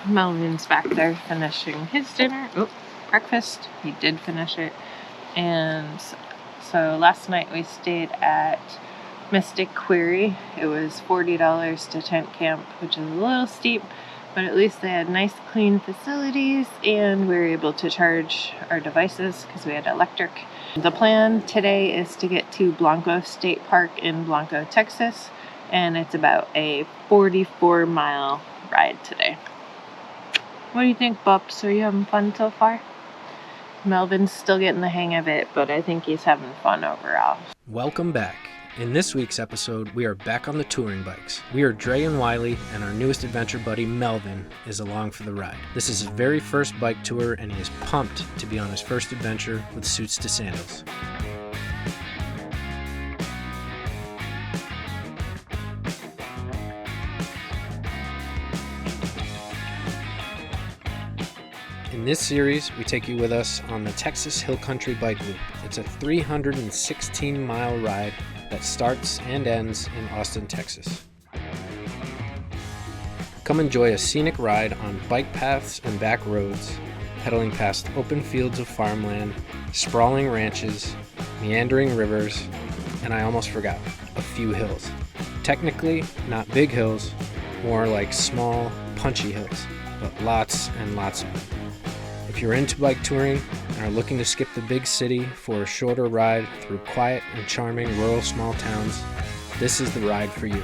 Melvin's back there finishing his dinner. Breakfast. He did finish it. And so last night we stayed at Mystic Quarry. It was $40 to tent camp, which is a little steep, but at least they had nice clean facilities and we were able to charge our devices because we had electric. The plan today is to get to Blanco State Park in Blanco, Texas, and it's about a 44-mile ride today. What do you think, Bubs? Are you having fun so far? Melvin's still getting the hang of it, but I think he's having fun overall. Welcome back. In this week's episode, we are back on the touring bikes. We are Dre and Wiley, and our newest adventure buddy, Melvin, is along for the ride. This is his very first bike tour, and he is pumped to be on his first adventure with Suits to Sandals. In this series, we take you with us on the Texas Hill Country Bike Loop. It's a 316-mile ride that starts and ends in Austin, Texas. Come enjoy a scenic ride on bike paths and back roads, pedaling past open fields of farmland, sprawling ranches, meandering rivers, and I almost forgot, a few hills. Technically, not big hills, more like small, punchy hills, but lots and lots of them. If you're into bike touring and are looking to skip the big city for a shorter ride through quiet and charming rural small towns, this is the ride for you.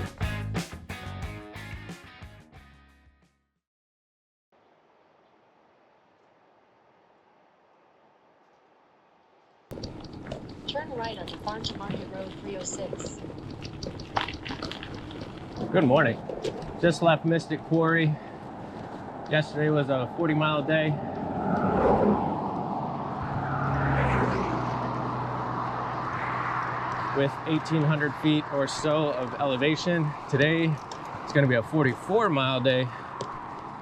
Turn right onto Farm to Market Road 306. Good morning. Just left Mystic Quarry. Yesterday was a 40-mile day. With 1,800 feet or so of elevation. Today, it's going to be a 44-mile day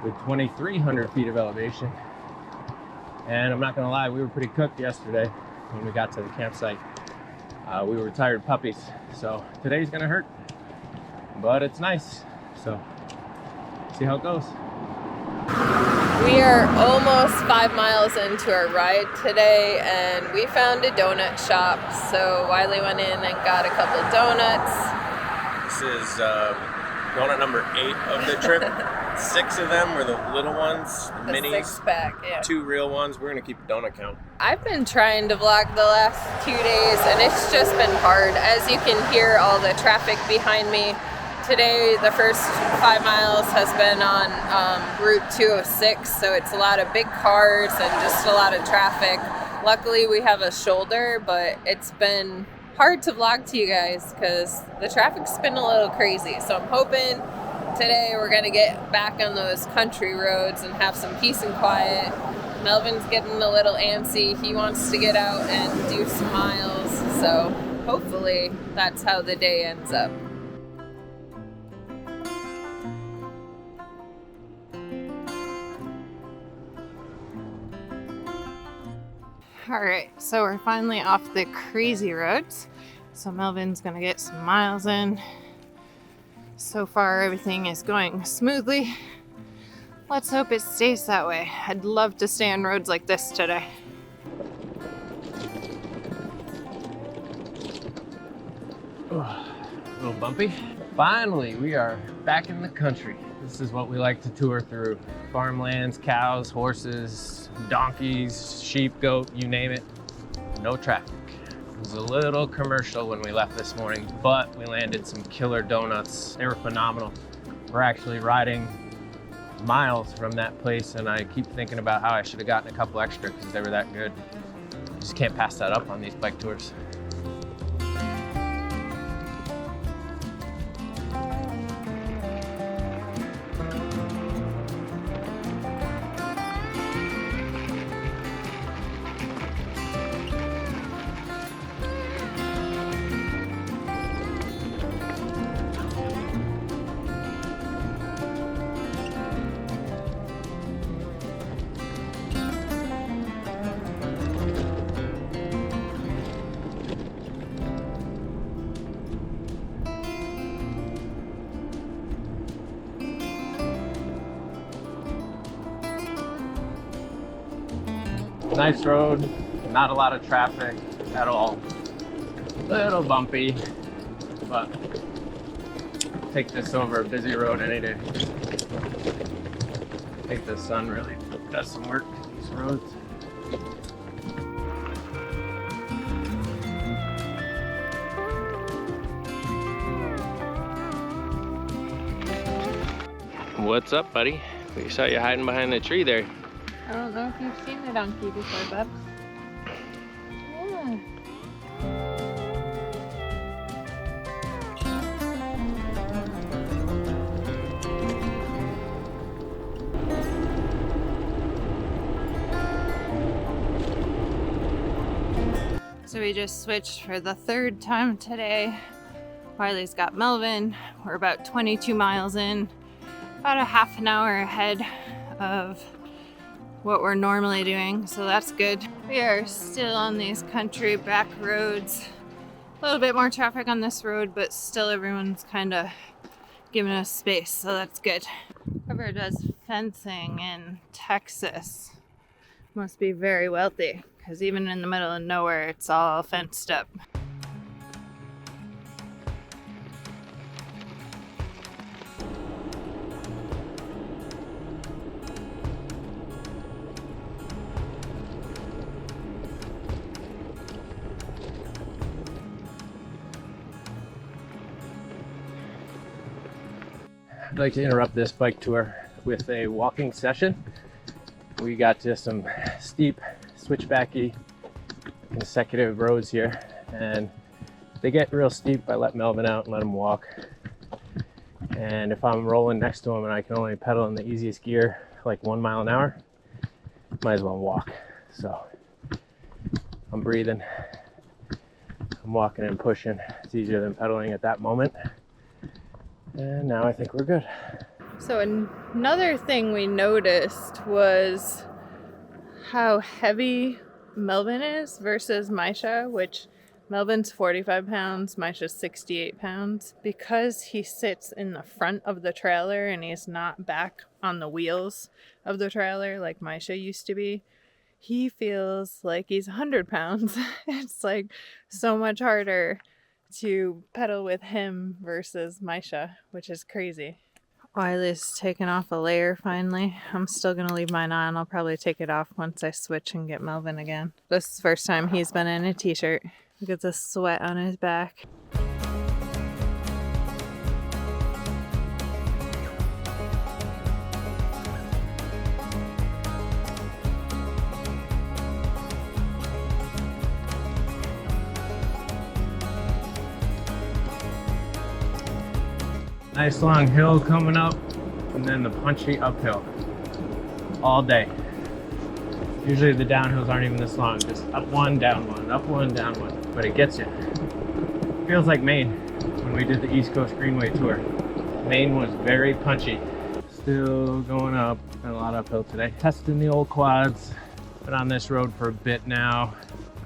with 2,300 feet of elevation. And I'm not going to lie, we were pretty cooked yesterday when we got to the campsite. We were tired puppies, so today's going to hurt, but it's nice. So, see how it goes. We are almost 5 miles into our ride today, and we found a donut shop. So Wiley went in and got a couple donuts. This is donut number 8 of the trip. 6 of them were the little ones, the minis. 6-pack, yeah. 2 real ones. We're gonna keep the donut count. I've been trying to vlog the last 2 days, and it's just been hard. As you can hear all the traffic behind me. Today, the first 5 miles has been on Route 206, so it's a lot of big cars and just a lot of traffic. Luckily, we have a shoulder, but it's been hard to vlog to you guys because the traffic's been a little crazy. So I'm hoping today we're going to get back on those country roads and have some peace and quiet. Melvin's getting a little antsy. He wants to get out and do some miles, so hopefully that's how the day ends up. Alright, so we're finally off the crazy roads. So Melvin's gonna get some miles in. So far everything is going smoothly. Let's hope it stays that way. I'd love to stay on roads like this today. A little bumpy. Finally, we are back in the country. This is what we like to tour through. Farmlands, cows, horses, donkeys, sheep, goat, you name it. No traffic. It was a little commercial when we left this morning, but we landed some killer donuts. They were phenomenal. We're actually riding miles from that place, and I keep thinking about how I should have gotten a couple extra because they were that good. Just can't pass that up on these bike tours. Nice road, not a lot of traffic at all. Little bumpy, but take this over a busy road any day. I think the sun really does some work to these roads. What's up, buddy? We saw you hiding behind the tree there. I don't know if you've seen the donkey before, Bubs. Yeah. So we just switched for the third time today. Wiley's got Melvin. We're about 22 miles in, about a half an hour ahead of what we're normally doing, so that's good. We are still on these country back roads. A little bit more traffic on this road, but still everyone's kind of giving us space, so that's good. Whoever does fencing in Texas must be very wealthy, because even in the middle of nowhere, it's all fenced up. I'd like to interrupt this bike tour with a walking session. We got to some steep, switchbacky, consecutive roads here, and they get real steep. I let Melvin out and let him walk. And if I'm rolling next to him and I can only pedal in the easiest gear, like 1 mile an hour, might as well walk. So I'm breathing, I'm walking and pushing. It's easier than pedaling at that moment. And now I think we're good. So another thing we noticed was how heavy Melvin is versus Misha, which Melvin's 45 pounds, Misha's 68 pounds. Because he sits in the front of the trailer and he's not back on the wheels of the trailer like Misha used to be, he feels like he's 100 pounds. It's like so much harder to pedal with him versus Misha, which is crazy. Wiley's taken off a layer finally. I'm still going to leave mine on. I'll probably take it off once I switch and get Melvin again. This is the first time he's been in a t-shirt. Look at the sweat on his back. Nice long hill coming up, and then the punchy uphill all day. Usually the downhills aren't even this long, just up one, down one, up one, down one, but it gets you. Feels like Maine when we did the East Coast Greenway tour. Maine was very punchy. Still going up, and a lot of uphill today. Testing the old quads. Been on this road for a bit now,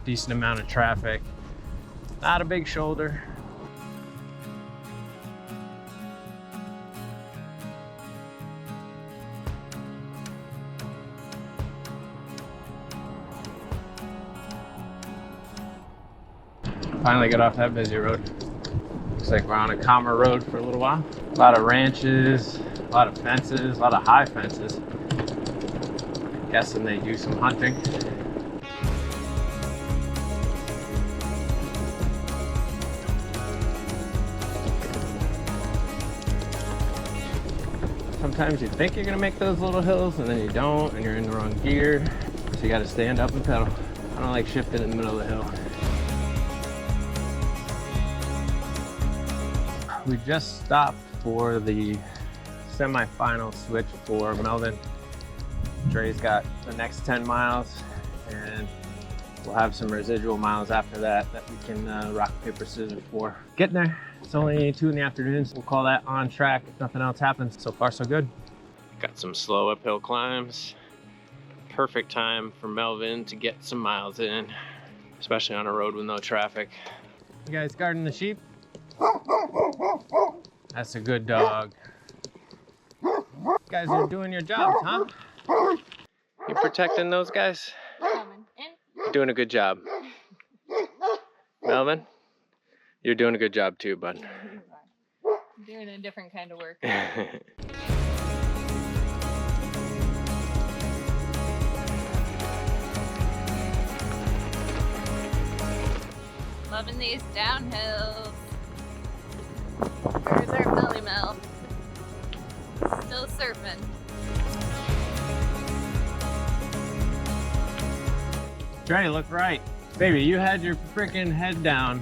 decent amount of traffic. Not a big shoulder. Finally got off that busy road. Looks like we're on a calmer road for a little while. A lot of ranches, a lot of fences, a lot of high fences. Guessing they do some hunting. Sometimes you think you're gonna make those little hills and then you don't, and you're in the wrong gear. So you gotta stand up and pedal. I don't like shifting in the middle of the hill. We just stopped for the semi-final switch for Melvin. Dre's got the next 10 miles, and we'll have some residual miles after that we can rock, paper, scissors for. Getting there. It's only 2 in the afternoon, so we'll call that on track if nothing else happens. So far, so good. Got some slow uphill climbs. Perfect time for Melvin to get some miles in, especially on a road with no traffic. You guys guarding the sheep? That's a good dog. You guys are doing your jobs, huh? You protecting those guys? Coming. Doing a good job. Melvin, you're doing a good job too, bud. I'm doing a different kind of work. Loving these downhills. There's our belly melt. Still surfing. Try to look right. Baby, you had your freaking head down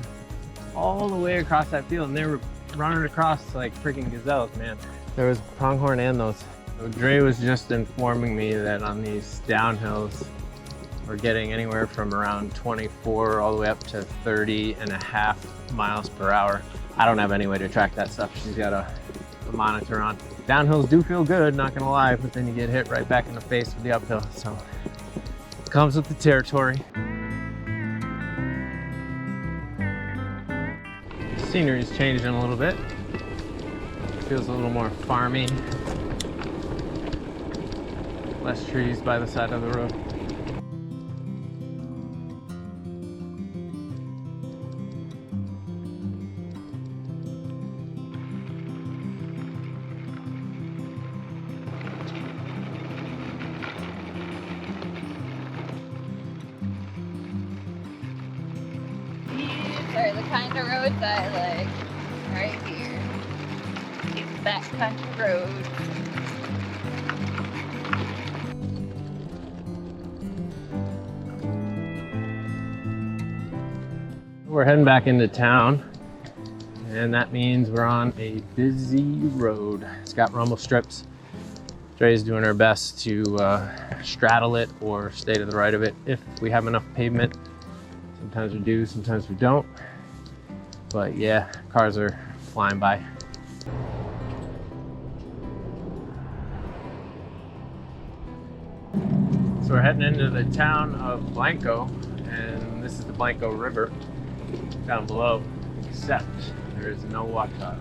all the way across that field and they were running across like freaking gazelles, man. There was pronghorn and those. So Dre was just informing me that on these downhills, we're getting anywhere from around 24 all the way up to 30.5 miles per hour. I don't have any way to track that stuff. She's got a monitor on. Downhills do feel good, not gonna lie, but then you get hit right back in the face with the uphill. So it comes with the territory. Scenery's changing a little bit. Feels a little more farmy. Less trees by the side of the road. These are the kind of roads I like. Right here. These backcountry roads. We're heading back into town, and that means we're on a busy road. It's got rumble strips. Dre's doing her best to straddle it or stay to the right of it if we have enough pavement. Sometimes we do, sometimes we don't. But yeah, cars are flying by. So we're heading into the town of Blanco, and this is the Blanco River down below, except there is no water.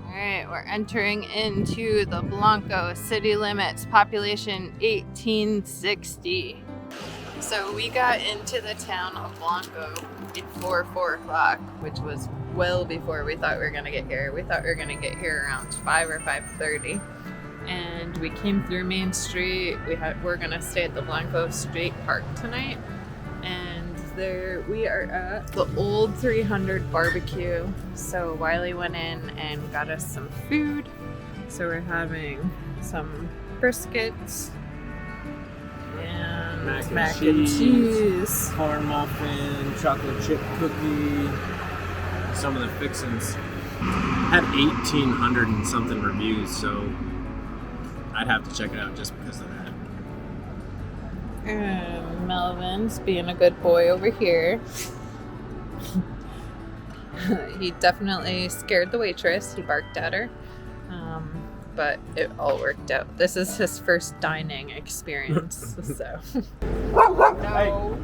Alright, we're entering into the Blanco city limits, population 1860. So we got into the town of Blanco before 4 o'clock, which was well before we thought we were gonna get here. We thought we were gonna get here around 5 or 5:30. And we came through Main Street. We're gonna stay at the Blanco State Park tonight. And there we are at the old 300 barbecue. So Wiley went in and got us some food. So we're having some briskets and mac and cheese, corn muffin, chocolate chip cookie, some of the fixins. Had 1,800 and something reviews, so I'd have to check it out just because of that. and Melvin's being a good boy over here. He definitely scared the waitress. He barked at her. But it all worked out. This is his first dining experience, so. No.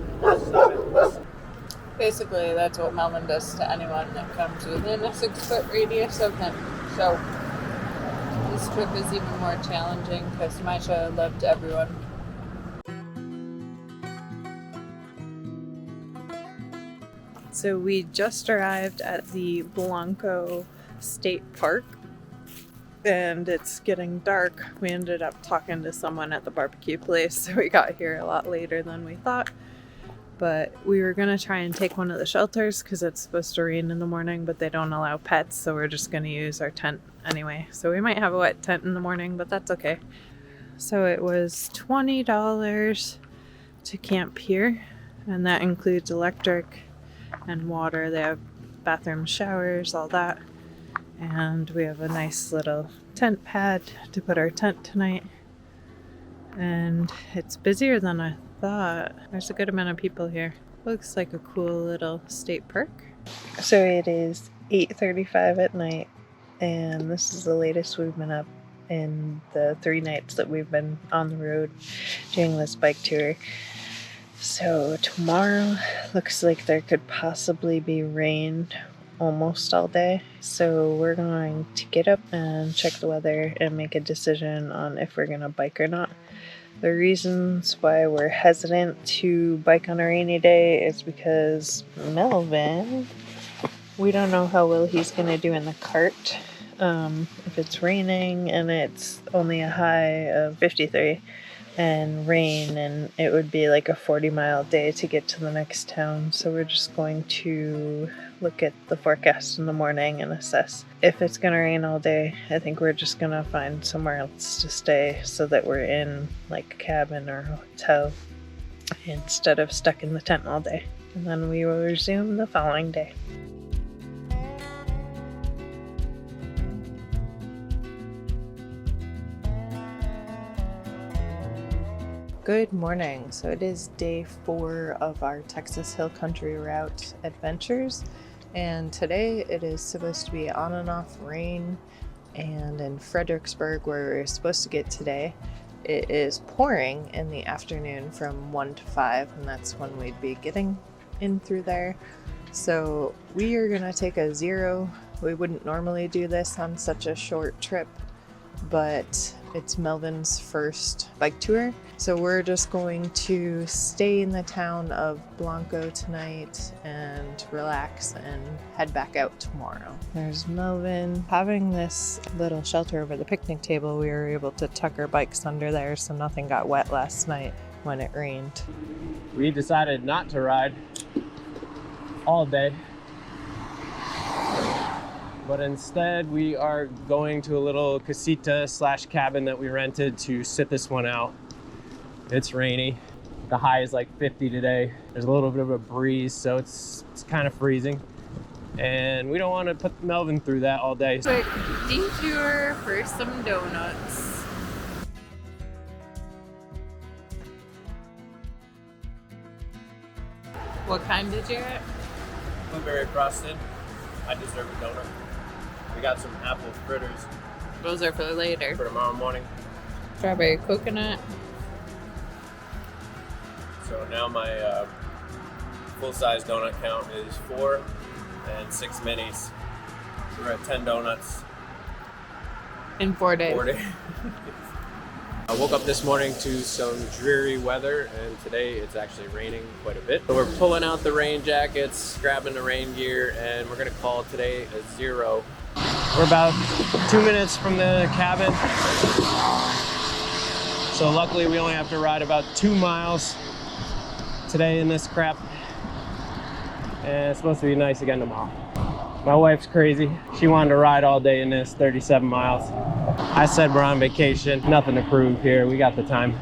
Basically, that's what Melvin does to anyone that comes within a 6-foot radius of him. So, this trip is even more challenging because Maisha loved everyone. So we just arrived at the Blanco State Park. And it's getting dark. We ended up talking to someone at the barbecue place, so we got here a lot later than we thought. But we were gonna try and take one of the shelters because it's supposed to rain in the morning, but they don't allow pets, so we're just gonna use our tent anyway. So we might have a wet tent in the morning, but that's okay. So it was $20 to camp here, and that includes electric and water. They have bathroom, showers, all that. And we have a nice little tent pad to put our tent tonight. And it's busier than I thought. There's a good amount of people here. Looks like a cool little state park. So it is 8:35 at night, and this is the latest we've been up in the 3 nights that we've been on the road doing this bike tour. So tomorrow looks like there could possibly be rain almost all day. So we're going to get up and check the weather and make a decision on if we're gonna bike or not. The reasons why we're hesitant to bike on a rainy day is because Melvin, we don't know how well he's gonna do in the cart. If it's raining and it's only a high of 53 and rain, and it would be like a 40-mile day to get to the next town. So we're just going to look at the forecast in the morning and assess. If it's gonna rain all day, I think we're just gonna find somewhere else to stay so that we're in like a cabin or a hotel instead of stuck in the tent all day. And then we will resume the following day. Good morning. So it is day 4 of our Texas Hill Country Route adventures, and today it is supposed to be on and off rain, and in Fredericksburg, where we're supposed to get today, it is pouring in the afternoon from 1 to 5, and that's when we'd be getting in through there. So we are gonna take a zero. We wouldn't normally do this on such a short trip, but it's Melvin's first bike tour. So we're just going to stay in the town of Blanco tonight and relax and head back out tomorrow. There's Melvin. Having this little shelter over the picnic table, we were able to tuck our bikes under there so nothing got wet last night when it rained. We decided not to ride all day, but instead we are going to a little casita / cabin that we rented to sit this one out. It's rainy. The high is like 50 today. There's a little bit of a breeze, so it's kind of freezing. And we don't want to put Melvin through that all day. Quick detour for some donuts. What kind did you get? Blueberry frosted. I deserve a donut. We got some apple fritters Those are for later. for tomorrow morning. Strawberry coconut. So now my full-size donut count is 4 and 6 minis. We're at 10 donuts. In 4 days. 4 days. I woke up this morning to some dreary weather, and today it's actually raining quite a bit. So we're pulling out the rain jackets, grabbing the rain gear, and we're gonna call today a zero. We're about 2 minutes from the cabin. So luckily we only have to ride about 2 miles today in this crap. And it's supposed to be nice again tomorrow. My wife's crazy. She wanted to ride all day in this 37 miles. I said we're on vacation, nothing to prove here. We got the time.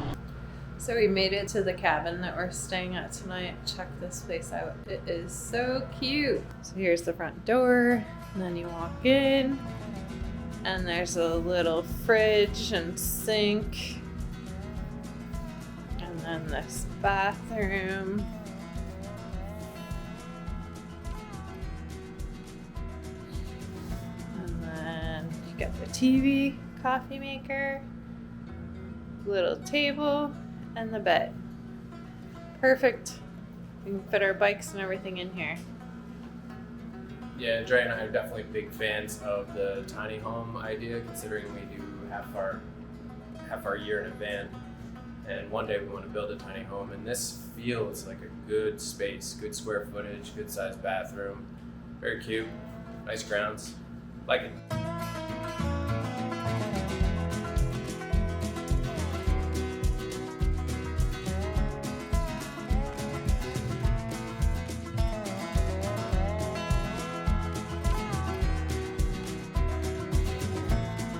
So we made it to the cabin that we're staying at tonight. Check this place out. It is so cute. So here's the front door, and then you walk in, and there's a little fridge and sink, and then this bathroom. And then you got the TV, coffee maker, little table, and the bed. Perfect. We can fit our bikes and everything in here. Yeah, Dre and I are definitely big fans of the tiny home idea, considering we do half our year in a van. And one day we want to build a tiny home, and this feels like a good space, good square footage, good sized bathroom. Very cute, nice grounds. Like it.